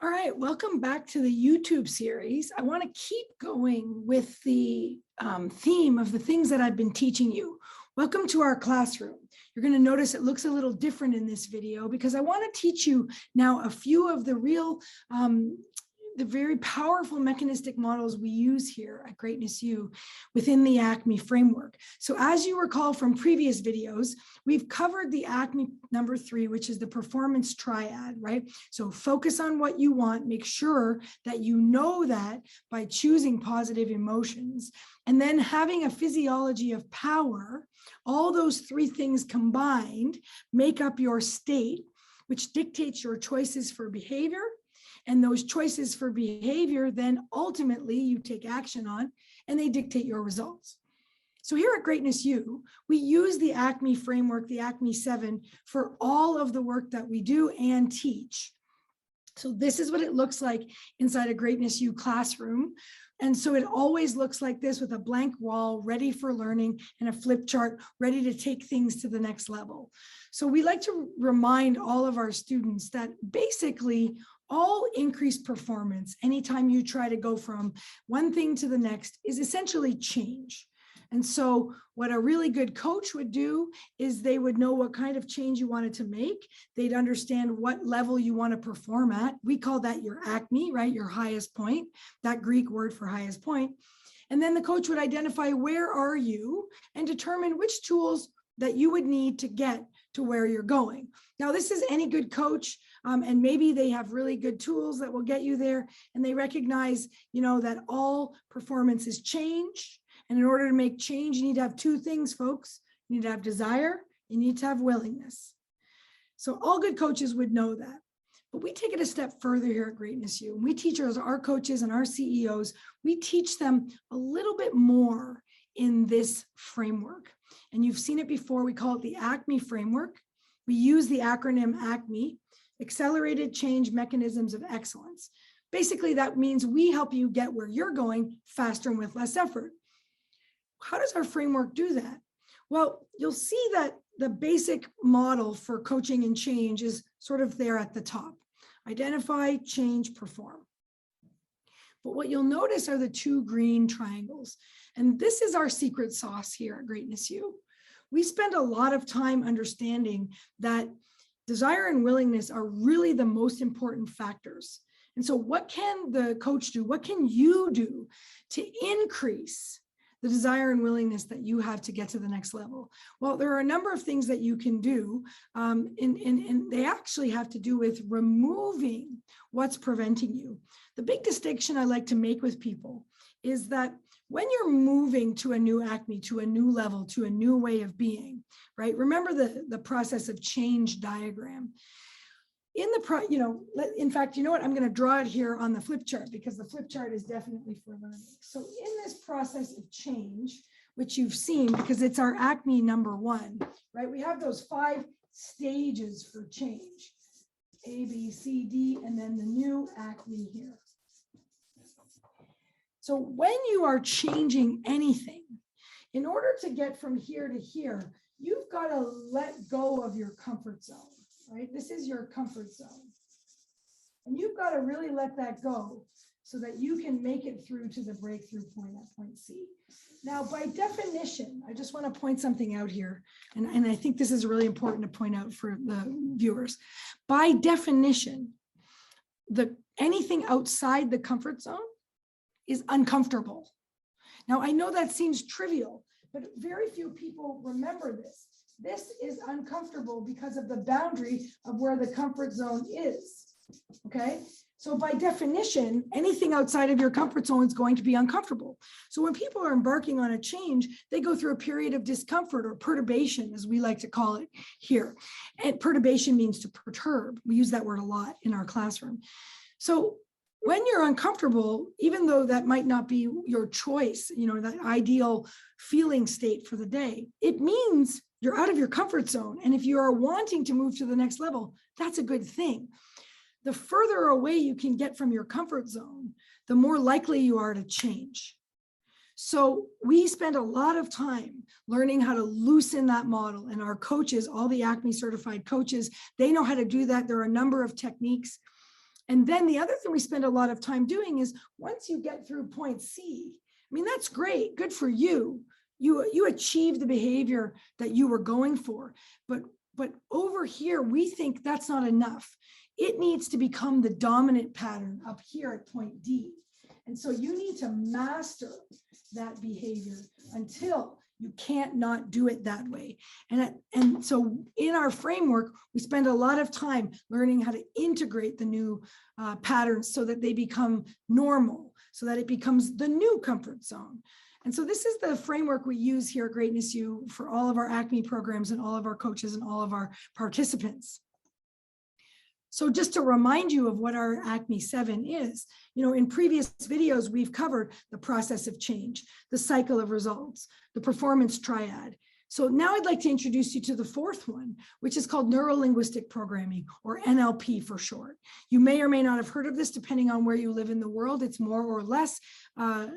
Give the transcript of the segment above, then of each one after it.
All right, welcome back to the YouTube series. I want to keep going with the theme of the things that I've been teaching you. Welcome to our classroom. You're going to notice it looks a little different in this video because I want to teach you now a few of the the very powerful mechanistic models we use here at greatnessu within the ACME framework. So as you recall from previous videos, we've covered the ACME number 3, which is the performance triad, right? So focus on what you want, make sure that you know that by choosing positive emotions, and then having a physiology of power. All those 3 things combined make up your state, which dictates your choices for behavior. And those choices for behavior, then ultimately you take action on, and they dictate your results. So here at greatnessu, we use the ACME framework, the ACME 7, for all of the work that we do and teach. So this is what it looks like inside a greatnessu classroom. And so it always looks like this, with a blank wall ready for learning and a flip chart ready to take things to the next level. So we like to remind all of our students that basically all increased performance, anytime you try to go from one thing to the next, is essentially change. And so what a really good coach would do is they would know what kind of change you wanted to make. They'd understand what level you want to perform at. We call that your ACME, right? Your highest point, that Greek word for highest point. And then the coach would identify where are you and determine which tools that you would need to get to where you're going. Now, this is any good coach, and maybe they have really good tools that will get you there, and they recognize, that all performance is change. And in order to make change, you need to have 2 things, folks. You need to have desire, you need to have willingness. So all good coaches would know that. But we take it a step further here at greatnessu. And we teach our coaches and our CEOs, we teach them a little bit more in this framework. And you've seen it before. We call it the ACME framework. We use the acronym ACME, Accelerated Change Mechanisms of Excellence. Basically, that means we help you get where you're going faster and with less effort. How does our framework do that? Well, you'll see that the basic model for coaching and change is sort of there at the top. Identify, change, perform. But what you'll notice are the 2 green triangles. And this is our secret sauce here at greatnessu. We spend a lot of time understanding that desire and willingness are really the most important factors. And so what can the coach do? What can you do to increase the desire and willingness that you have to get to the next level? Well, there are a number of things that you can do, and they actually have to do with removing what's preventing you. The big distinction I like to make with people is that when you're moving to a new ACME, to a new level, to a new way of being, right? Remember the process of change diagram. In fact, you know what? I'm going to draw it here on the flip chart, because the flip chart is definitely for learning. So in this process of change, which you've seen because it's our ACME number 1, right? We have those 5 stages for change, A, B, C, D, and then the new ACME here. So when you are changing anything, in order to get from here to here, you've got to let go of your comfort zone. Right? This is your comfort zone. And you've got to really let that go so that you can make it through to the breakthrough point at point C. Now, by definition, I just want to point something out here. And I think this is really important to point out for the viewers. By definition, anything outside the comfort zone is uncomfortable. Now, I know that seems trivial, but very few people remember this. This is uncomfortable because of the boundary of where the comfort zone is, okay? So by definition, anything outside of your comfort zone is going to be uncomfortable. So when people are embarking on a change, they go through a period of discomfort, or perturbation, as we like to call it here. And perturbation means to perturb. We use that word a lot in our classroom. So when you're uncomfortable, even though that might not be your choice, that ideal feeling state for the day, it means you're out of your comfort zone. And if you are wanting to move to the next level, that's a good thing. The further away you can get from your comfort zone, the more likely you are to change. So we spend a lot of time learning how to loosen that model. And our coaches, all the ACME certified coaches, they know how to do that. There are a number of techniques. And then the other thing we spend a lot of time doing is once you get through point C, I mean, that's great. Good for you. You achieved the behavior that you were going for. But over here, we think that's not enough. It needs to become the dominant pattern up here at point D. And so you need to master that behavior until you can't not do it that way. And so in our framework, we spend a lot of time learning how to integrate the new patterns so that they become normal, so that it becomes the new comfort zone. And so this is the framework we use here at greatnessu for all of our ACME programs and all of our coaches and all of our participants. So just to remind you of what our ACME 7 is, in previous videos, we've covered the process of change, the cycle of results, the performance triad. So now I'd like to introduce you to the fourth one, which is called Neuro-Linguistic Programming, or NLP for short. You may or may not have heard of this depending on where you live in the world. It's more or less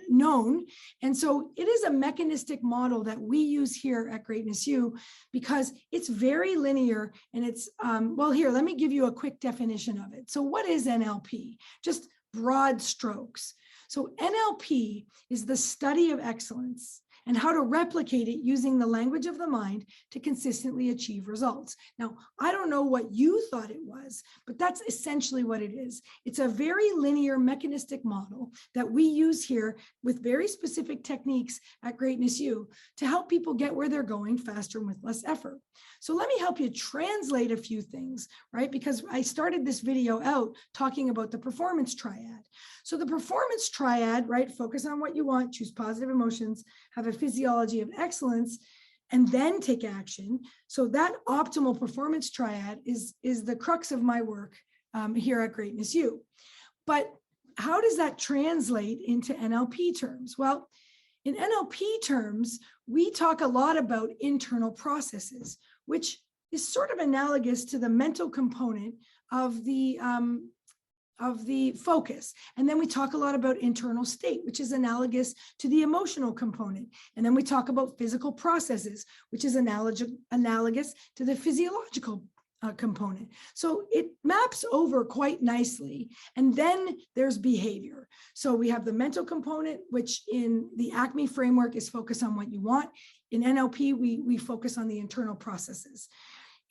known. And so it is a mechanistic model that we use here at greatnessu because it's very linear and it's, well, here, let me give you a quick definition of it. So what is NLP? Just broad strokes. So NLP is the study of excellence and how to replicate it using the language of the mind to consistently achieve results. Now, I don't know what you thought it was, but that's essentially what it is. It's a very linear mechanistic model that we use here with very specific techniques at greatnessu to help people get where they're going faster and with less effort. So let me help you translate a few things, right? Because I started this video out talking about the performance triad. So the performance triad, right? Focus on what you want, choose positive emotions, have a physiology of excellence, and then take action. So that optimal performance triad is the crux of my work here at greatnessu. But how does that translate into NLP terms? Well, in NLP terms, we talk a lot about internal processes, which is sort of analogous to the mental component of the focus. And then we talk a lot about internal state, which is analogous to the emotional component. And then we talk about physical processes, which is analogous to the physiological component. So it maps over quite nicely. And then there's behavior. So we have the mental component, which in the ACME framework is focus on what you want. In NLP, we focus on the internal processes.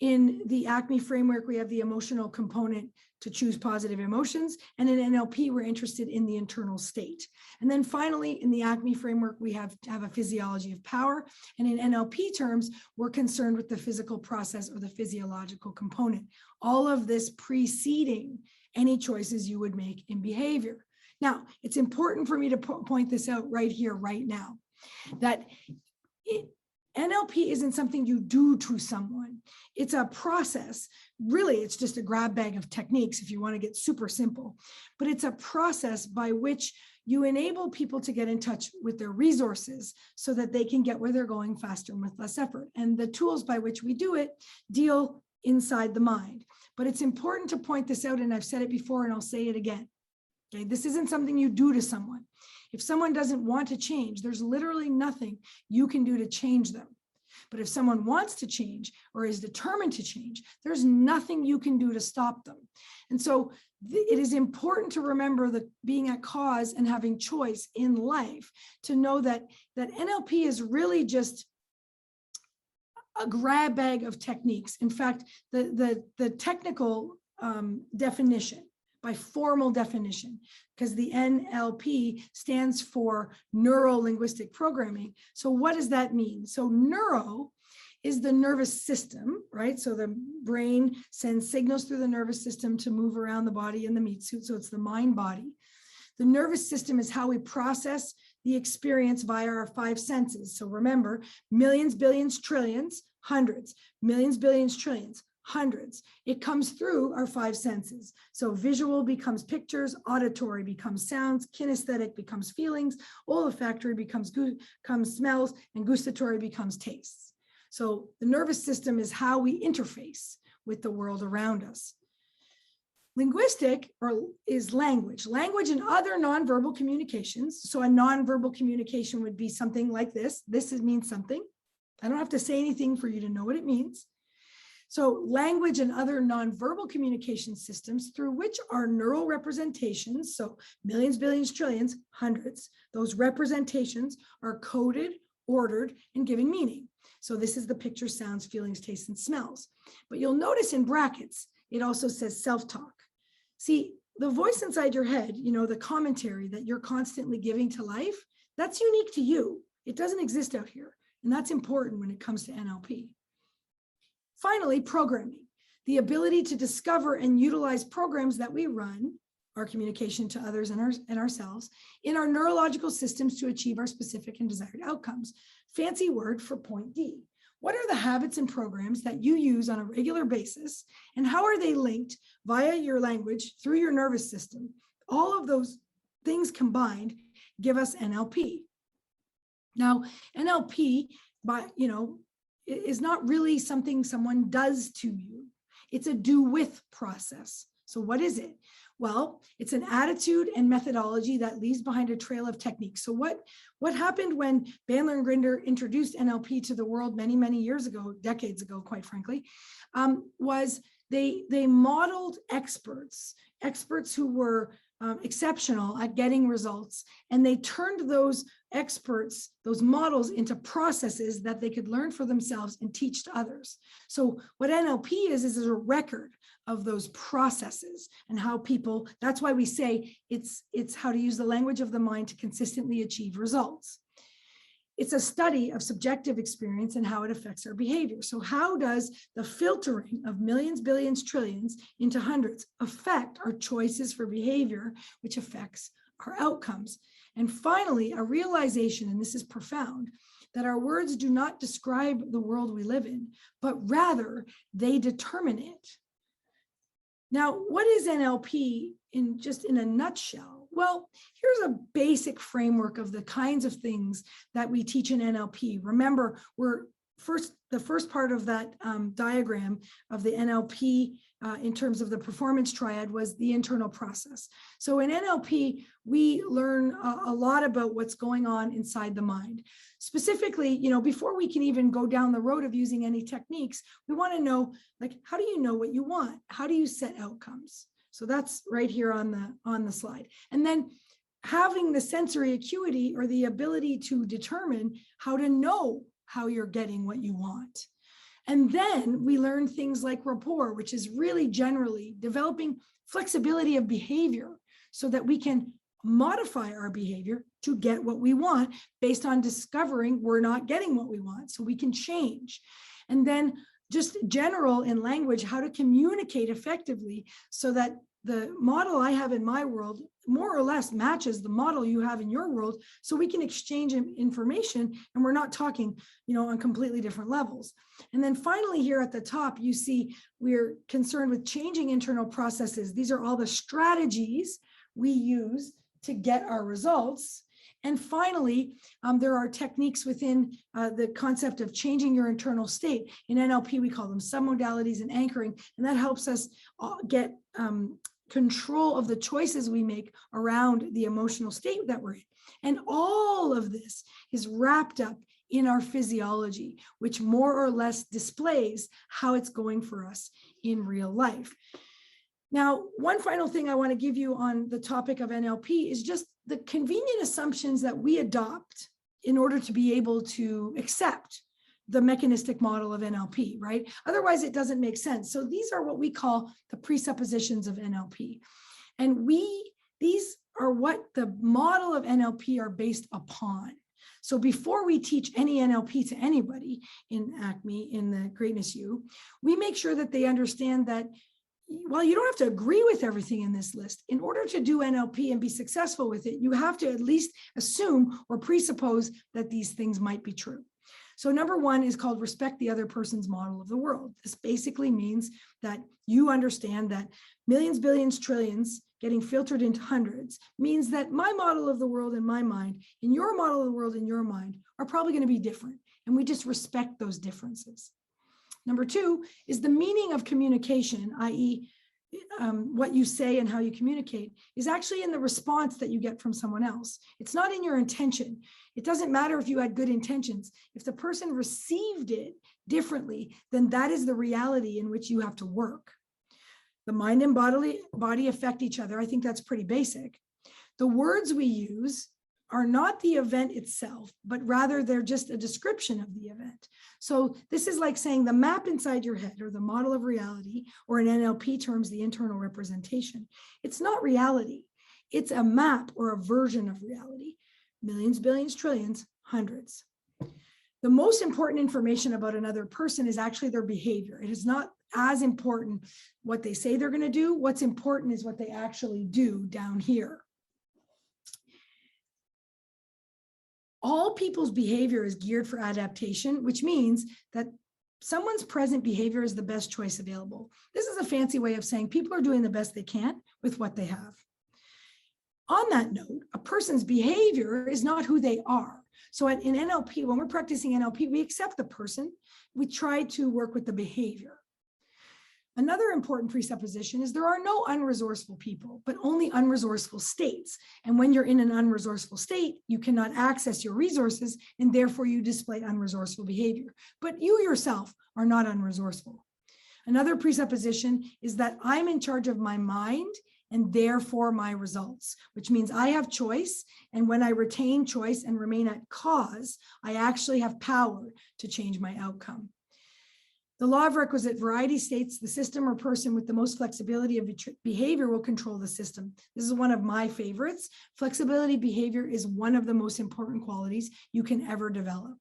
In the ACME framework, we have the emotional component to choose positive emotions. And in NLP, we're interested in the internal state. And then finally, in the ACME framework, we have a physiology of power. And in NLP terms, we're concerned with the physical process or the physiological component. All of this preceding any choices you would make in behavior. Now, it's important for me to point this out right here, right now, that NLP isn't something you do to someone. It's a process. Really, it's just a grab bag of techniques if you want to get super simple. But it's a process by which you enable people to get in touch with their resources so that they can get where they're going faster and with less effort. And the tools by which we do it deal inside the mind. But it's important to point this out, and I've said it before and I'll say it again. Okay, this isn't something you do to someone. If someone doesn't want to change, there's literally nothing you can do to change them. But if someone wants to change or is determined to change, there's nothing you can do to stop them. And so it is important to remember that being at cause and having choice in life, to know that NLP is really just a grab bag of techniques. In fact, the technical definition, by formal definition, because the NLP stands for Neuro-Linguistic Programming. So what does that mean? So neuro is the nervous system, right? So the brain sends signals through the nervous system to move around the body in the meat suit. So it's the mind body. The nervous system is how we process the experience via our five senses. So remember, millions, billions, trillions, hundreds, millions, billions, trillions, hundreds. It comes through our five senses. So visual becomes pictures, auditory becomes sounds, kinesthetic becomes feelings, olfactory becomes smells, and gustatory becomes tastes. So the nervous system is how we interface with the world around us. Linguistic is language and other nonverbal communications. So a nonverbal communication would be something like this. This means something. I don't have to say anything for you to know what it means. So language and other nonverbal communication systems through which our neural representations, so millions, billions, trillions, hundreds, those representations are coded, ordered, and given meaning. So this is the picture, sounds, feelings, tastes, and smells. But you'll notice in brackets, it also says self-talk. See, the voice inside your head, the commentary that you're constantly giving to life, that's unique to you. It doesn't exist out here. And that's important when it comes to NLP. Finally, programming, the ability to discover and utilize programs that we run, our communication to others and ourselves, in our neurological systems to achieve our specific and desired outcomes. Fancy word for point D. What are the habits and programs that you use on a regular basis, and how are they linked via your language through your nervous system? All of those things combined give us NLP. Now, NLP, is not really something someone does to you. It's a do with process. So what is it? Well, it's an attitude and methodology that leaves behind a trail of techniques. So what happened when Bandler and Grinder introduced NLP to the world many, many years ago, decades ago, quite frankly, was they modeled experts who were exceptional at getting results, and they turned those experts, those models, into processes that they could learn for themselves and teach to others. So what NLP is a record of those processes and how people, that's why we say it's how to use the language of the mind to consistently achieve results. It's a study of subjective experience and how it affects our behavior. So how does the filtering of millions, billions, trillions into hundreds affect our choices for behavior, which affects our outcomes? And finally, a realization, and this is profound, that our words do not describe the world we live in, but rather they determine it. Now, what is NLP in a nutshell? Well, here's a basic framework of the kinds of things that we teach in NLP. Remember, the first part of that diagram of the NLP in terms of the performance triad was the internal process. So in NLP, we learn a lot about what's going on inside the mind. Specifically, before we can even go down the road of using any techniques, we want to know, how do you know what you want? How do you set outcomes? So that's right here on the slide. And then having the sensory acuity, or the ability to determine how to know how you're getting what you want. And then we learn things like rapport, which is really generally developing flexibility of behavior so that we can modify our behavior to get what we want based on discovering we're not getting what we want, so we can change. And then just general in language, how to communicate effectively so that the model I have in my world more or less matches the model you have in your world, so we can exchange information and we're not talking, on completely different levels. And then finally here at the top, you see we're concerned with changing internal processes. These are all the strategies we use to get our results. And finally, there are techniques within the concept of changing your internal state. In NLP, we call them submodalities and anchoring, and that helps us get control of the choices we make around the emotional state that we're in. And all of this is wrapped up in our physiology, which more or less displays how it's going for us in real life. Now, one final thing I want to give you on the topic of NLP is just the convenient assumptions that we adopt in order to be able to accept the mechanistic model of NLP, right? Otherwise, it doesn't make sense. So these are what we call the presuppositions of NLP. And these are what the model of NLP are based upon. So before we teach any NLP to anybody in ACME, in the greatnessu, we make sure that they understand that, well, you don't have to agree with everything in this list. In order to do NLP and be successful with it, you have to at least assume or presuppose that these things might be true. So number one is called respect the other person's model of the world. This basically means that you understand that millions, billions, trillions getting filtered into hundreds means that my model of the world in my mind and your model of the world in your mind are probably going to be different. And we just respect those differences. Number two is the meaning of communication, i.e., what you say and how you communicate is actually in the response that you get from someone else. It's not in your intention. It doesn't matter if you had good intentions. If the person received it differently, then that is the reality in which you have to work. The mind and body affect each other. I think that's pretty basic. The words we use are not the event itself, but rather they're just a description of the event. So this is like saying the map inside your head, or the model of reality, or in NLP terms, the internal representation. It's not reality. It's a map or a version of reality. Millions, billions, trillions, hundreds. The most important information about another person is actually their behavior. It is not as important what they say they're going to do. What's important is what they actually do down here. All people's behavior is geared for adaptation, which means that someone's present behavior is the best choice available. This is a fancy way of saying people are doing the best they can with what they have. On that note, a person's behavior is not who they are. So in NLP, when we're practicing NLP, we accept the person. We try to work with the behavior. Another important presupposition is there are no unresourceful people, but only unresourceful states. And when you're in an unresourceful state, you cannot access your resources, and therefore you display unresourceful behavior. But you yourself are not unresourceful. Another presupposition is that I'm in charge of my mind and therefore my results, which means I have choice. And when I retain choice and remain at cause, I actually have power to change my outcome. The law of requisite variety states the system or person with the most flexibility of behavior will control the system. This is one of my favorites. Flexibility behavior is one of the most important qualities you can ever develop.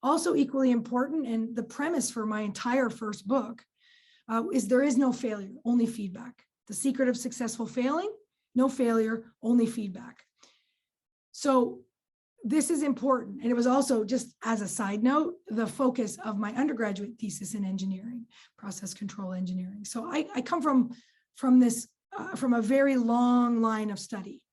Also equally important, and the premise for my entire first book, is there is no failure, only feedback. The secret of successful failing, no failure, only feedback. So this is important. And it was also, just as a side note, the focus of my undergraduate thesis in engineering, process control engineering. So I come from a very long line of study.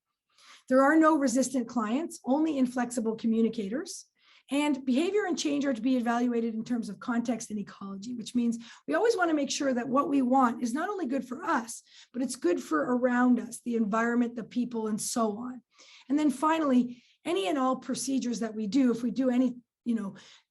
There are no resistant clients, only inflexible communicators. And behavior and change are to be evaluated in terms of context and ecology, which means we always want to make sure that what we want is not only good for us, but it's good for around us, the environment, the people, and so on. And then finally, any and all procedures that we do, if we do any,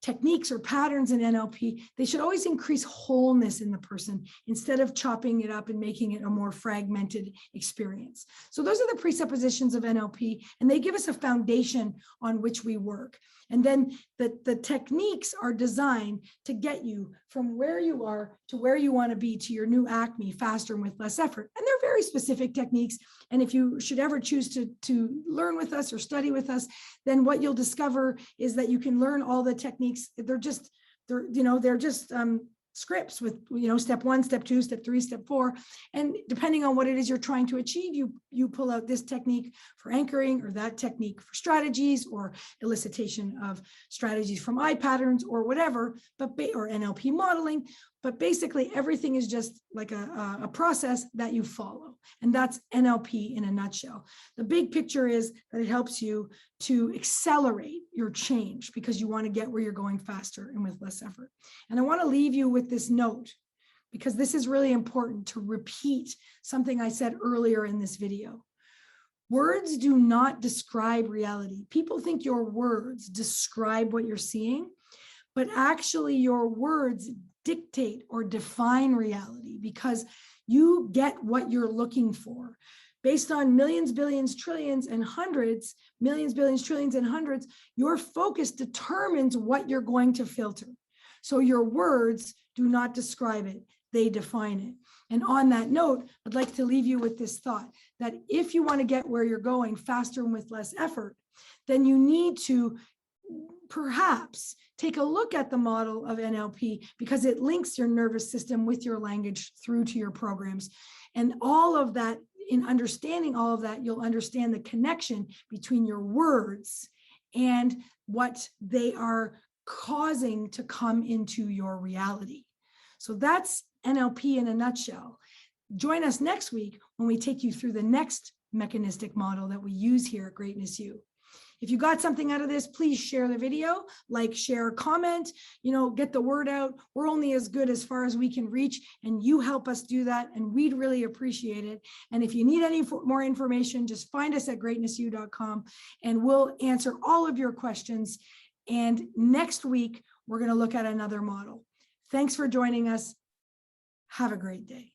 techniques or patterns in NLP, they should always increase wholeness in the person instead of chopping it up and making it a more fragmented experience. So those are the presuppositions of NLP, and they give us a foundation on which we work. And then the techniques are designed to get you from where you are to where you want to be to your new ACME faster and with less effort. And they're very specific techniques. And if you should ever choose to learn with us or study with us, then what you'll discover is that you can learn all the techniques. They're just scripts with, step 1, step 2, step 3, step 4. And depending on what it is you're trying to achieve, you pull out this technique for anchoring, or that technique for strategies, or elicitation of strategies from eye patterns, or whatever, or NLP modeling. But basically everything is just like a process that you follow. And that's NLP in a nutshell. The big picture is that it helps you to accelerate your change because you want to get where you're going faster and with less effort. And I want to leave you with this note, because this is really important to repeat something I said earlier in this video. Words do not describe reality. People think your words describe what you're seeing, but actually your words dictate or define reality, because you get what you're looking for. Based on millions, billions, trillions, and hundreds, millions, billions, trillions, and hundreds, your focus determines what you're going to filter. So your words do not describe it, they define it. And on that note, I'd like to leave you with this thought, that if you want to get where you're going faster and with less effort, then you need to perhaps take a look at the model of NLP, because it links your nervous system with your language through to your programs. And all of that, in understanding all of that, you'll understand the connection between your words and what they are causing to come into your reality. So that's NLP in a nutshell. Join us next week when we take you through the next mechanistic model that we use here at greatnessu. If you got something out of this, please share the video, like, share, comment, get the word out. We're only as good as far as we can reach, and you help us do that, and we'd really appreciate it. And if you need any more information, just find us at greatnessu.com, and we'll answer all of your questions. And next week, we're going to look at another model. Thanks for joining us. Have a great day.